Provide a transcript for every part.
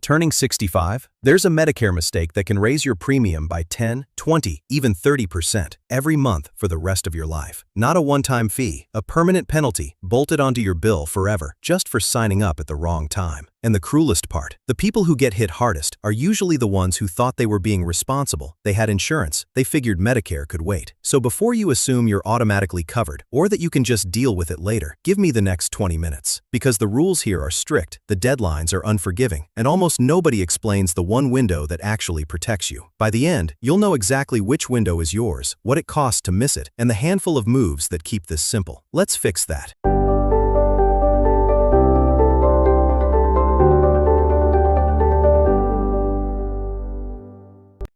Turning 65? There's a Medicare mistake that can raise your premium by 10, 20, even 30% every month for the rest of your life. Not a one-time fee, a permanent penalty bolted onto your bill forever just for signing up at the wrong time. And the cruelest part, the people who get hit hardest are usually the ones who thought they were being responsible. They had insurance. They figured Medicare could wait. So before you assume you're automatically covered or that you can just deal with it later, give me the next 20 minutes. Because the rules here are strict, the deadlines are unforgiving, and almost nobody explains the one window that actually protects you. By the end, you'll know exactly which window is yours, what it costs to miss it, and the handful of moves that keep this simple. Let's fix that.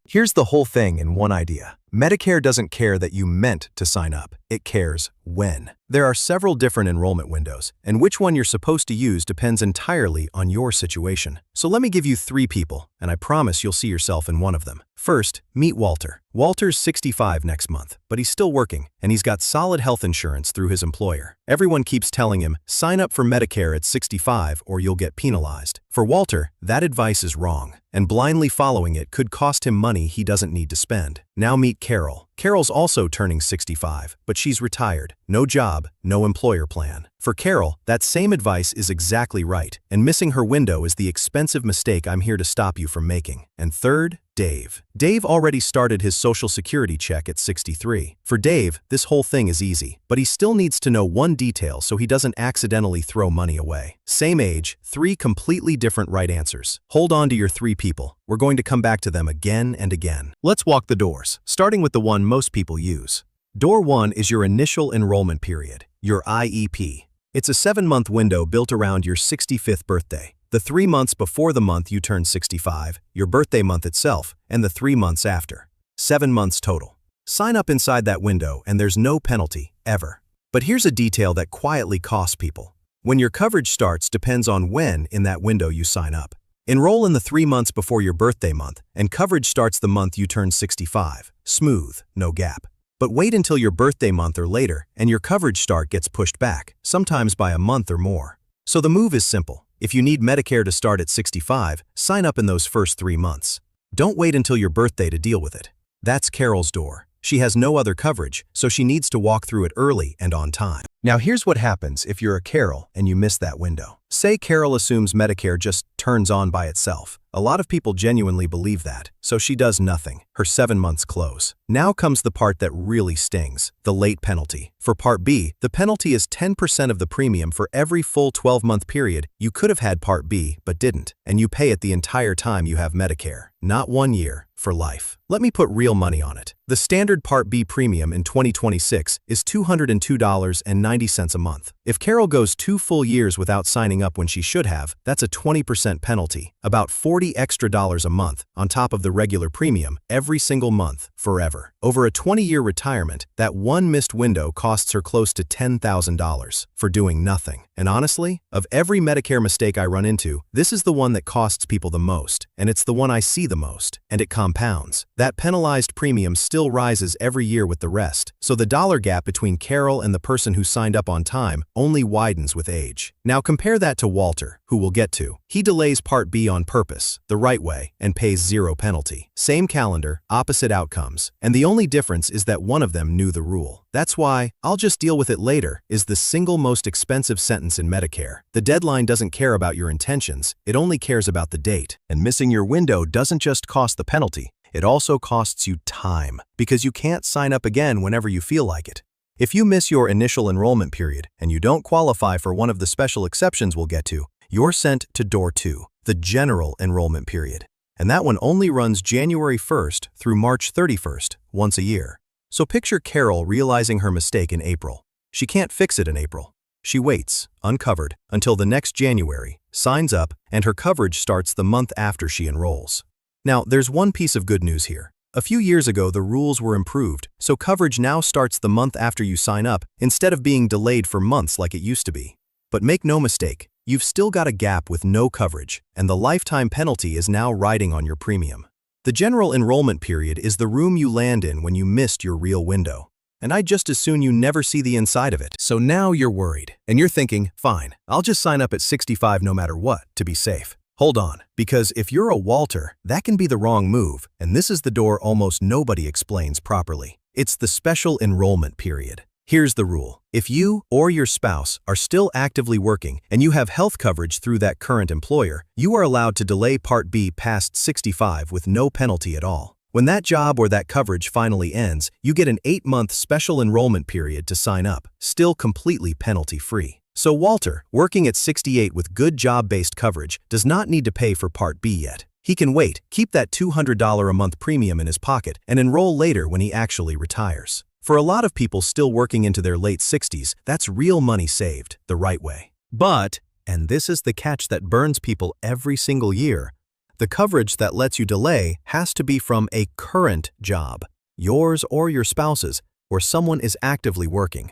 Here's the whole thing in one idea. Medicare doesn't care that you meant to sign up. It cares when. There are several different enrollment windows, and which one you're supposed to use depends entirely on your situation. So let me give you 3 people, and I promise you'll see yourself in one of them. First, meet Walter. Walter's 65 next month, but he's still working, and he's got solid health insurance through his employer. Everyone keeps telling him, sign up for Medicare at 65 or you'll get penalized. For Walter, that advice is wrong, and blindly following it could cost him money he doesn't need to spend. Now meet Carol. Carol's also turning 65, but she's retired. No job, no employer plan. For Carol, that same advice is exactly right, and missing her window is the expensive mistake I'm here to stop you from making. And third, Dave. Dave already started his Social Security check at 63. For Dave, this whole thing is easy, but he still needs to know one detail so he doesn't accidentally throw money away. Same age, 3 completely different right answers. Hold on to your 3 people. We're going to come back to them again and again. Let's walk the doors, starting with the one most people use. Door 1 is your Initial Enrollment Period, your IEP. It's a 7-month window built around your 65th birthday. The 3 months before the month you turn 65, your birthday month itself, and the 3 months after. 7 months total. Sign up inside that window and there's no penalty, ever. But here's a detail that quietly costs people. When your coverage starts depends on when in that window you sign up. Enroll in the 3 months before your birthday month, and coverage starts the month you turn 65. Smooth, no gap. But wait until your birthday month or later, and your coverage start gets pushed back, sometimes by a month or more. So the move is simple. If you need Medicare to start at 65, sign up in those first 3 months. Don't wait until your birthday to deal with it. That's Carol's door. She has no other coverage, so she needs to walk through it early and on time. Now here's what happens if you're a Carol and you miss that window. Say Carol assumes Medicare just turns on by itself. A lot of people genuinely believe that, so she does nothing. Her 7 months close. Now comes the part that really stings, the late penalty. For Part B, the penalty is 10% of the premium for every full 12-month period you could have had Part B but didn't, and you pay it the entire time you have Medicare. Not 1 year, for life. Let me put real money on it. The standard Part B premium in 2026 is $202.90 a month. If Carol goes 2 full years without signing up when she should have, that's a 20% penalty, about $40 extra a month on top of the regular premium every single month, forever. Over a 20-year retirement, that one missed window costs her close to $10,000 for doing nothing. And honestly, of every Medicare mistake I run into, this is the one that costs people the most, and it's the one I see the most, and it compounds. That penalized premium still rises every year with the rest, so the dollar gap between Carol and the person who signed up on time only widens with age. Now compare that to Walter, who we'll get to. He delays Part B on purpose, the right way, and pays 0 penalty. Same calendar, opposite outcomes, and the only difference is that one of them knew the rule. That's why, "I'll just deal with it later" is the single most expensive sentence in Medicare. The deadline doesn't care about your intentions, it only cares about the date. And missing your window doesn't just cost the penalty, it also costs you time, because you can't sign up again whenever you feel like it. If you miss your initial enrollment period and you don't qualify for one of the special exceptions we'll get to, you're sent to Door 2, the general enrollment period. And that one only runs January 1st through March 31st, once a year. So picture Carol realizing her mistake in April. She can't fix it in April. She waits, uncovered, until the next January, signs up, and her coverage starts the month after she enrolls. Now, there's one piece of good news here. A few years ago, the rules were improved, so coverage now starts the month after you sign up instead of being delayed for months like it used to be. But make no mistake, you've still got a gap with no coverage, and the lifetime penalty is now riding on your premium. The general enrollment period is the room you land in when you missed your real window. And I'd just as soon you never see the inside of it. So now you're worried, and you're thinking, fine, I'll just sign up at 65 no matter what, to be safe. Hold on, because if you're a Walter, that can be the wrong move, and this is the door almost nobody explains properly. It's the special enrollment period. Here's the rule. If you or your spouse are still actively working and you have health coverage through that current employer, you are allowed to delay Part B past 65 with no penalty at all. When that job or that coverage finally ends, you get an 8-month special enrollment period to sign up, still completely penalty-free. So Walter, working at 68 with good job-based coverage, does not need to pay for Part B yet. He can wait, keep that $200 a month premium in his pocket, and enroll later when he actually retires. For a lot of people still working into their late 60s, that's real money saved, the right way. But, and this is the catch that burns people every single year, the coverage that lets you delay has to be from a current job, yours or your spouse's, where someone is actively working.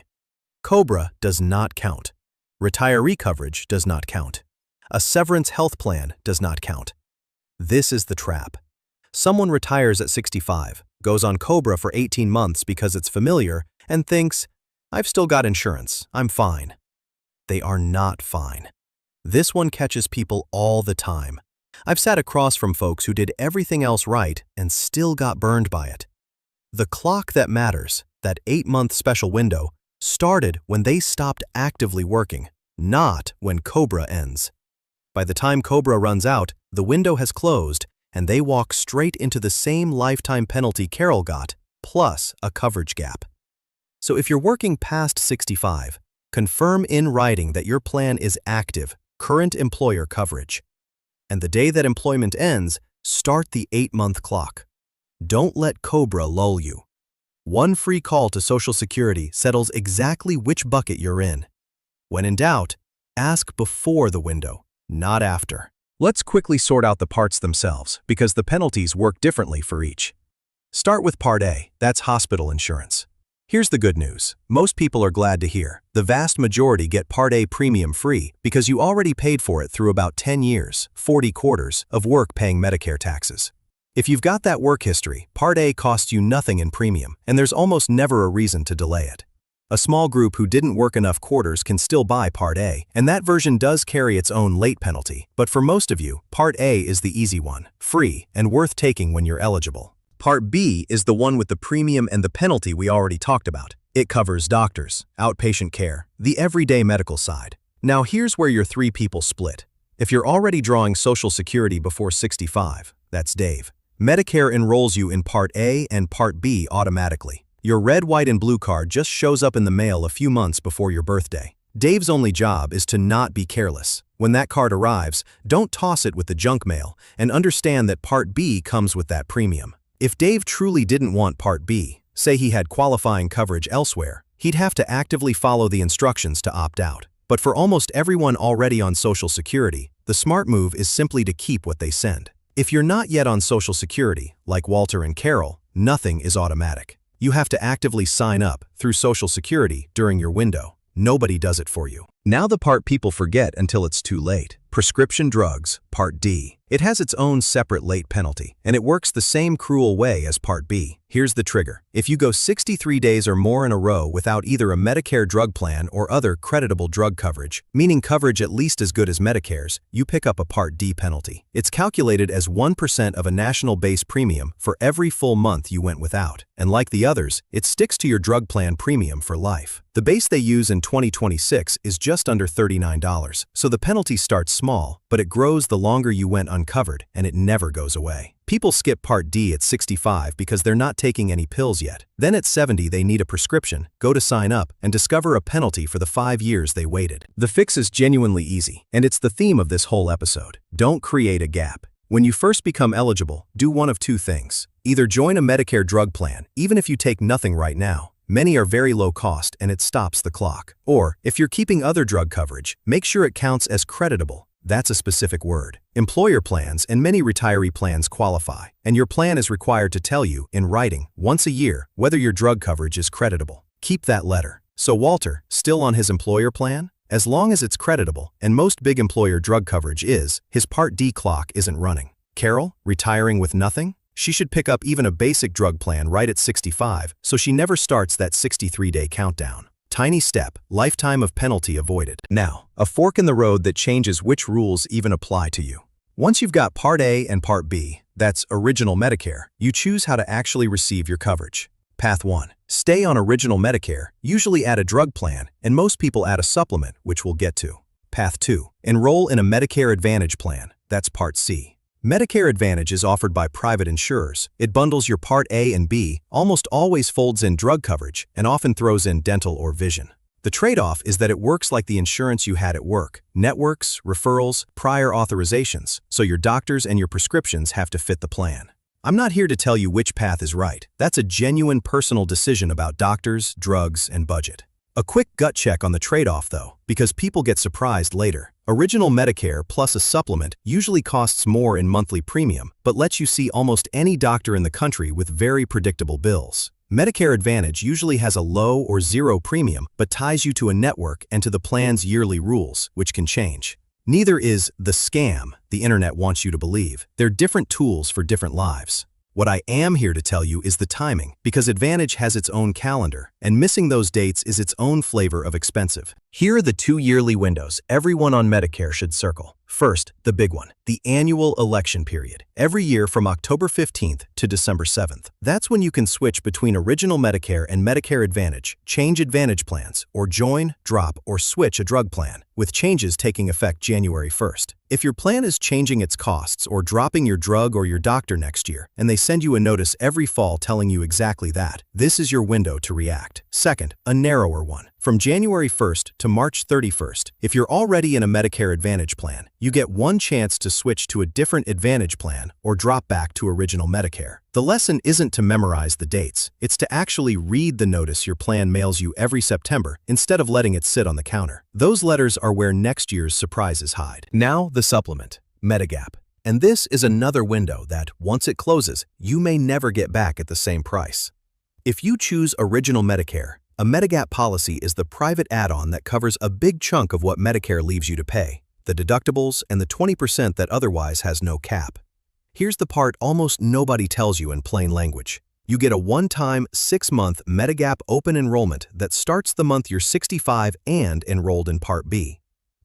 COBRA does not count. Retiree coverage does not count. A severance health plan does not count. This is the trap. Someone retires at 65, goes on COBRA for 18 months because it's familiar, and thinks, I've still got insurance, I'm fine. They are not fine. This one catches people all the time. I've sat across from folks who did everything else right and still got burned by it. The clock that matters, that 8-month special window, started when they stopped actively working, not when COBRA ends. By the time COBRA runs out, the window has closed, and they walk straight into the same lifetime penalty Carol got, plus a coverage gap. So if you're working past 65, confirm in writing that your plan is active, current employer coverage. And the day that employment ends, start the 8-month clock. Don't let COBRA lull you. One free call to Social Security settles exactly which bucket you're in. When in doubt, ask before the window, not after. Let's quickly sort out the parts themselves, because the penalties work differently for each. Start with Part A, that's hospital insurance. Here's the good news. Most people are glad to hear. The vast majority get Part A premium free because you already paid for it through about 10 years, 40 quarters, of work paying Medicare taxes. If you've got that work history, Part A costs you nothing in premium, and there's almost never a reason to delay it. A small group who didn't work enough quarters can still buy Part A, and that version does carry its own late penalty. But for most of you, Part A is the easy one, free, and worth taking when you're eligible. Part B is the one with the premium and the penalty we already talked about. It covers doctors, outpatient care, the everyday medical side. Now here's where your three people split. If you're already drawing Social Security before 65, that's Dave. Medicare enrolls you in Part A and Part B automatically. Your red, white, and blue card just shows up in the mail a few months before your birthday. Dave's only job is to not be careless. When that card arrives, don't toss it with the junk mail, and understand that Part B comes with that premium. If Dave truly didn't want Part B, say he had qualifying coverage elsewhere, he'd have to actively follow the instructions to opt out. But for almost everyone already on Social Security, the smart move is simply to keep what they send. If you're not yet on Social Security, like Walter and Carol, nothing is automatic. You have to actively sign up through Social Security during your window. Nobody does it for you. Now the part people forget until it's too late. Prescription drugs, Part D. It has its own separate late penalty, and it works the same cruel way as Part B. Here's the trigger. If you go 63 days or more in a row without either a Medicare drug plan or other creditable drug coverage, meaning coverage at least as good as Medicare's, you pick up a Part D penalty. It's calculated as 1% of a national base premium for every full month you went without. And like the others, it sticks to your drug plan premium for life. The base they use in 2026 is just under $39, so the penalty starts small, but it grows the longer you went uncovered, and it never goes away. People skip Part D at 65 because they're not taking any pills yet. Then at 70 they need a prescription, go to sign up, and discover a penalty for the 5 years they waited. The fix is genuinely easy, and it's the theme of this whole episode. Don't create a gap. When you first become eligible, do one of two things. Either join a Medicare drug plan, even if you take nothing right now. Many are very low cost and it stops the clock. Or, if you're keeping other drug coverage, make sure it counts as creditable. That's a specific word. Employer plans and many retiree plans qualify, and your plan is required to tell you, in writing, once a year, whether your drug coverage is creditable. Keep that letter. So Walter, still on his employer plan? As long as it's creditable, and most big employer drug coverage is, his Part D clock isn't running. Carol, retiring with nothing? She should pick up even a basic drug plan right at 65, so she never starts that 63-day countdown. Tiny step, lifetime of penalty avoided. Now, a fork in the road that changes which rules even apply to you. Once you've got Part A and Part B, that's Original Medicare, you choose how to actually receive your coverage. Path 1. Stay on Original Medicare, usually add a drug plan, and most people add a supplement, which we'll get to. Path 2. Enroll in a Medicare Advantage plan, that's Part C. Medicare Advantage is offered by private insurers. It bundles your Part A and B, almost always folds in drug coverage, and often throws in dental or vision. The trade-off is that it works like the insurance you had at work: networks, referrals, prior authorizations, so your doctors and your prescriptions have to fit the plan. I'm not here to tell you which path is right. That's a genuine personal decision about doctors, drugs, and budget. A quick gut check on the trade-off though, because people get surprised later. Original Medicare plus a supplement usually costs more in monthly premium, but lets you see almost any doctor in the country with very predictable bills. Medicare Advantage usually has a low or zero premium, but ties you to a network and to the plan's yearly rules, which can change. Neither is the scam the internet wants you to believe. They're different tools for different lives. What I am here to tell you is the timing, because Advantage has its own calendar, and missing those dates is its own flavor of expensive. Here are the 2 yearly windows everyone on Medicare should circle. First, the big one, the annual election period. Every year from October 15th to December 7th. That's when you can switch between Original Medicare and Medicare Advantage, change Advantage plans, or join, drop, or switch a drug plan, with changes taking effect January 1st. If your plan is changing its costs or dropping your drug or your doctor next year, and they send you a notice every fall telling you exactly that, this is your window to react. Second, a narrower one. From January 1st to March 31st, if you're already in a Medicare Advantage plan, you get one chance to switch to a different Advantage plan or drop back to Original Medicare. The lesson isn't to memorize the dates, it's to actually read the notice your plan mails you every September instead of letting it sit on the counter. Those letters are where next year's surprises hide. Now the supplement, Medigap. And this is another window that, once it closes, you may never get back at the same price. If you choose Original Medicare, a Medigap policy is the private add-on that covers a big chunk of what Medicare leaves you to pay, the deductibles and the 20% that otherwise has no cap. Here's the part almost nobody tells you in plain language. You get a one-time 6-month Medigap open enrollment that starts the month you're 65 and enrolled in Part B.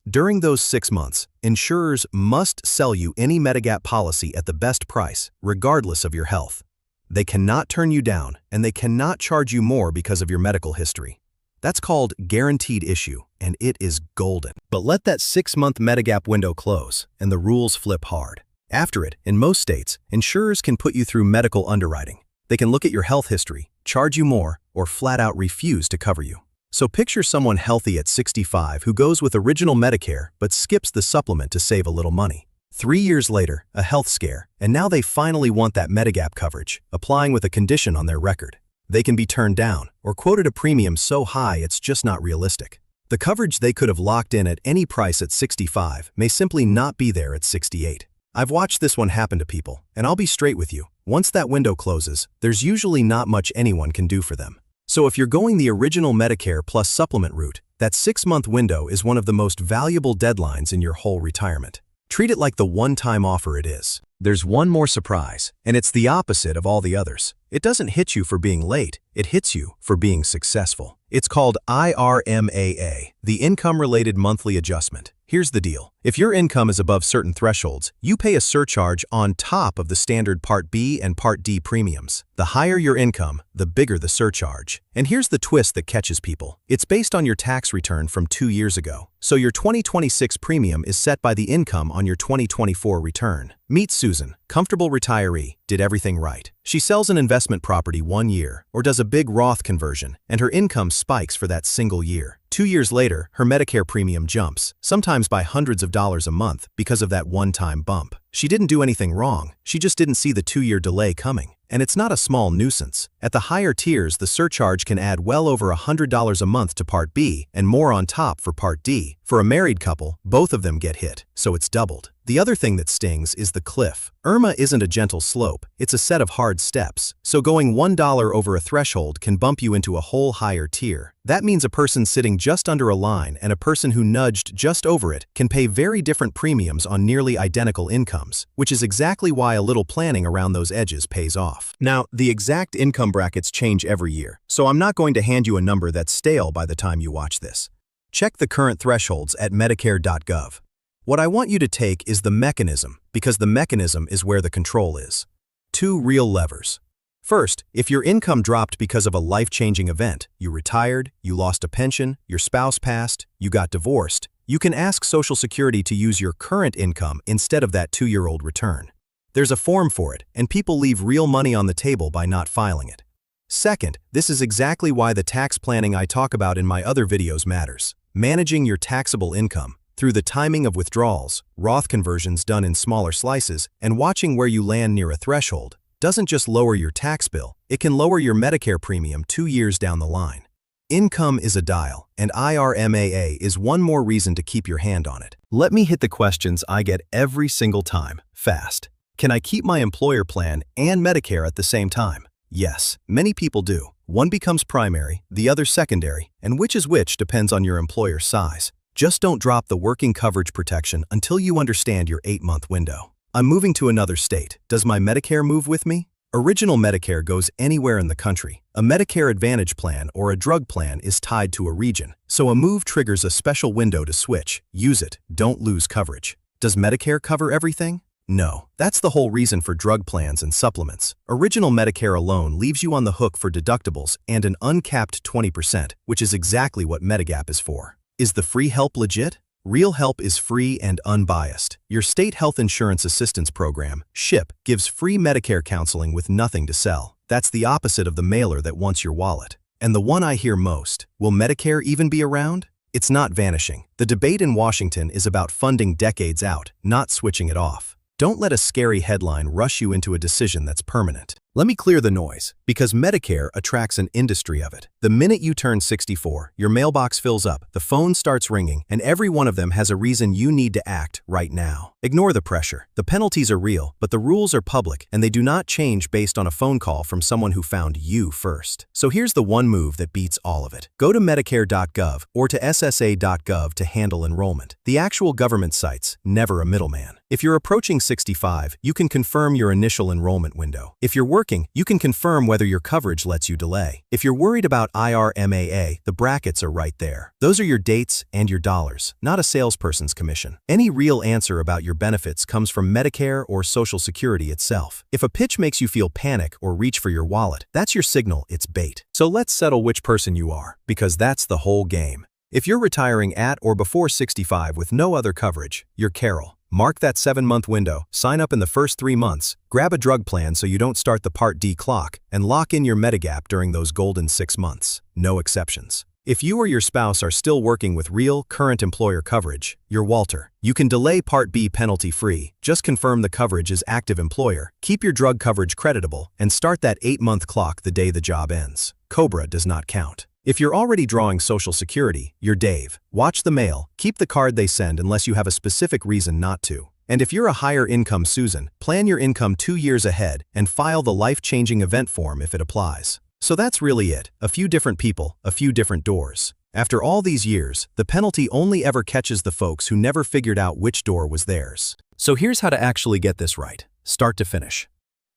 During those 6 months, insurers must sell you any Medigap policy at the best price, regardless of your health. They cannot turn you down, and they cannot charge you more because of your medical history. That's called guaranteed issue, and it is golden. But let that 6-month Medigap window close, and the rules flip hard. After it, in most states, insurers can put you through medical underwriting. They can look at your health history, charge you more, or flat out refuse to cover you. So picture someone healthy at 65 who goes with Original Medicare but skips the supplement to save a little money. 3 years later, a health scare, and now they finally want that Medigap coverage, applying with a condition on their record. They can be turned down, or quoted a premium so high it's just not realistic. The coverage they could have locked in at any price at 65 may simply not be there at 68. I've watched this one happen to people, and I'll be straight with you. Once that window closes, there's usually not much anyone can do for them. So if you're going the Original Medicare plus supplement route, that 6-month window is one of the most valuable deadlines in your whole retirement. Treat it like the one-time offer it is. There's one more surprise, and it's the opposite of all the others. It doesn't hit you for being late, it hits you for being successful. It's called IRMAA, the Income-Related Monthly Adjustment. Here's the deal. If your income is above certain thresholds, you pay a surcharge on top of the standard Part B and Part D premiums. The higher your income, the bigger the surcharge. And here's the twist that catches people. It's based on your tax return from 2 years ago. So your 2026 premium is set by the income on your 2024 return. Meet Susan, comfortable retiree, did everything right. She sells an investment property 1 year, or does a big Roth conversion, and her income spikes for that single year. 2 years later, her Medicare premium jumps, sometimes by hundreds of dollars a month because of that one-time bump. She didn't do anything wrong, she just didn't see the 2-year delay coming. And it's not a small nuisance. At the higher tiers, the surcharge can add well over $100 a month to Part B and more on top for Part D. For a married couple, both of them get hit, so it's doubled. The other thing that stings is the cliff. IRMAA isn't a gentle slope, it's a set of hard steps. So going $1 over a threshold can bump you into a whole higher tier. That means a person sitting just under a line and a person who nudged just over it can pay very different premiums on nearly identical incomes, which is exactly why a little planning around those edges pays off. Now, the exact income brackets change every year, so I'm not going to hand you a number that's stale by the time you watch this. Check the current thresholds at Medicare.gov. What I want you to take is the mechanism, because the mechanism is where the control is. 2 real levers. First, if your income dropped because of a life-changing event, you retired, you lost a pension, your spouse passed, you got divorced, you can ask Social Security to use your current income instead of that 2-year-old return. There's a form for it, and people leave real money on the table by not filing it. Second, this is exactly why the tax planning I talk about in my other videos matters. Managing your taxable income through the timing of withdrawals, Roth conversions done in smaller slices, and watching where you land near a threshold doesn't just lower your tax bill, it can lower your Medicare premium 2 years down the line. Income is a dial, and IRMAA is one more reason to keep your hand on it. Let me hit the questions I get every single time, fast. Can I keep my employer plan and Medicare at the same time? Yes, many people do. One becomes primary, the other secondary, and which is which depends on your employer's size. Just don't drop the working coverage protection until you understand your 8-month window. I'm moving to another state. Does my Medicare move with me? Original Medicare goes anywhere in the country. A Medicare Advantage plan or a drug plan is tied to a region, so a move triggers a special window to switch. Use it, don't lose coverage. Does Medicare cover everything? No, that's the whole reason for drug plans and supplements. Original Medicare alone leaves you on the hook for deductibles and an uncapped 20%, which is exactly what Medigap is for. Is the free help legit? Real help is free and unbiased. Your state health insurance assistance program, SHIP, gives free Medicare counseling with nothing to sell. That's the opposite of the mailer that wants your wallet. And the one I hear most, will Medicare even be around? It's not vanishing. The debate in Washington is about funding decades out, not switching it off. Don't let a scary headline rush you into a decision that's permanent. Let me clear the noise, because Medicare attracts an industry of it. The minute you turn 64, your mailbox fills up, the phone starts ringing, and every one of them has a reason you need to act right now. Ignore the pressure. The penalties are real, but the rules are public, and they do not change based on a phone call from someone who found you first. So here's the one move that beats all of it. Go to Medicare.gov or to SSA.gov to handle enrollment. The actual government sites, never a middleman. If you're approaching 65, you can confirm your initial enrollment window. If you're working, you can confirm whether your coverage lets you delay. If you're worried about IRMAA, the brackets are right there. Those are your dates and your dollars, not a salesperson's commission. Any real answer about your benefits comes from Medicare or Social Security itself. If a pitch makes you feel panic or reach for your wallet, that's your signal it's bait. So let's settle which person you are, because that's the whole game. If you're retiring at or before 65 with no other coverage, you're Carol. Mark that 7-month window, sign up in the first 3 months, grab a drug plan so you don't start the Part D clock, and lock in your Medigap during those golden 6 months. No exceptions. If you or your spouse are still working with real, current employer coverage, you're Walter. You can delay Part B penalty-free, just confirm the coverage is active employer, keep your drug coverage creditable, and start that 8-month clock the day the job ends. COBRA does not count. If you're already drawing Social Security, you're Dave. Watch the mail, keep the card they send unless you have a specific reason not to. And if you're a higher income Susan, plan your income 2 years ahead and file the life-changing event form if it applies. So that's really it. A few different people, a few different doors. After all these years, the penalty only ever catches the folks who never figured out which door was theirs. So here's how to actually get this right, start to finish.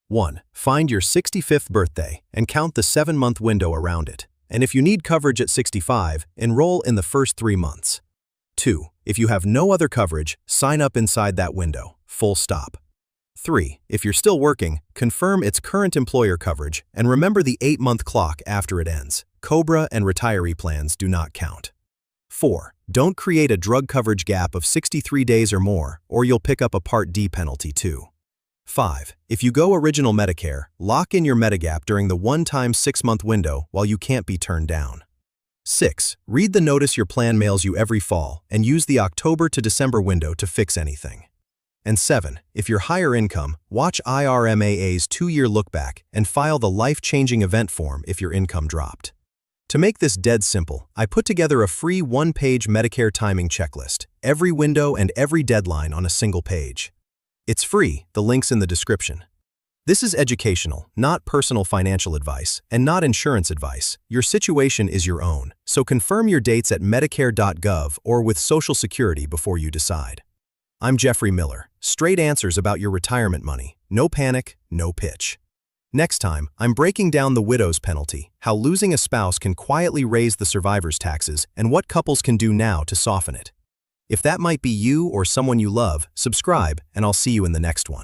1. Find your 65th birthday and count the 7-month window around it. And if you need coverage at 65, enroll in the first 3 months. 2. If you have no other coverage, sign up inside that window, full stop. 3. If you're still working, confirm its current employer coverage and remember the 8-month clock after it ends. COBRA and retiree plans do not count. 4. Don't create a drug coverage gap of 63 days or more, or you'll pick up a Part D penalty too. 5. If you go Original Medicare, lock in your Medigap during the one-time 6-month window while you can't be turned down. 6. Read the notice your plan mails you every fall and use the October to December window to fix anything. And 7. If you're higher income, watch IRMAA's 2-year look-back and file the life-changing event form if your income dropped. To make this dead simple, I put together a free 1-page Medicare timing checklist, every window and every deadline on a single page. It's free, the link's in the description. This is educational, not personal financial advice, and not insurance advice. Your situation is your own, so confirm your dates at Medicare.gov or with Social Security before you decide. I'm Jeffrey Miller. Straight answers about your retirement money. No panic, no pitch. Next time, I'm breaking down the widow's penalty, how losing a spouse can quietly raise the survivor's taxes, and what couples can do now to soften it. If that might be you or someone you love, subscribe, and I'll see you in the next one.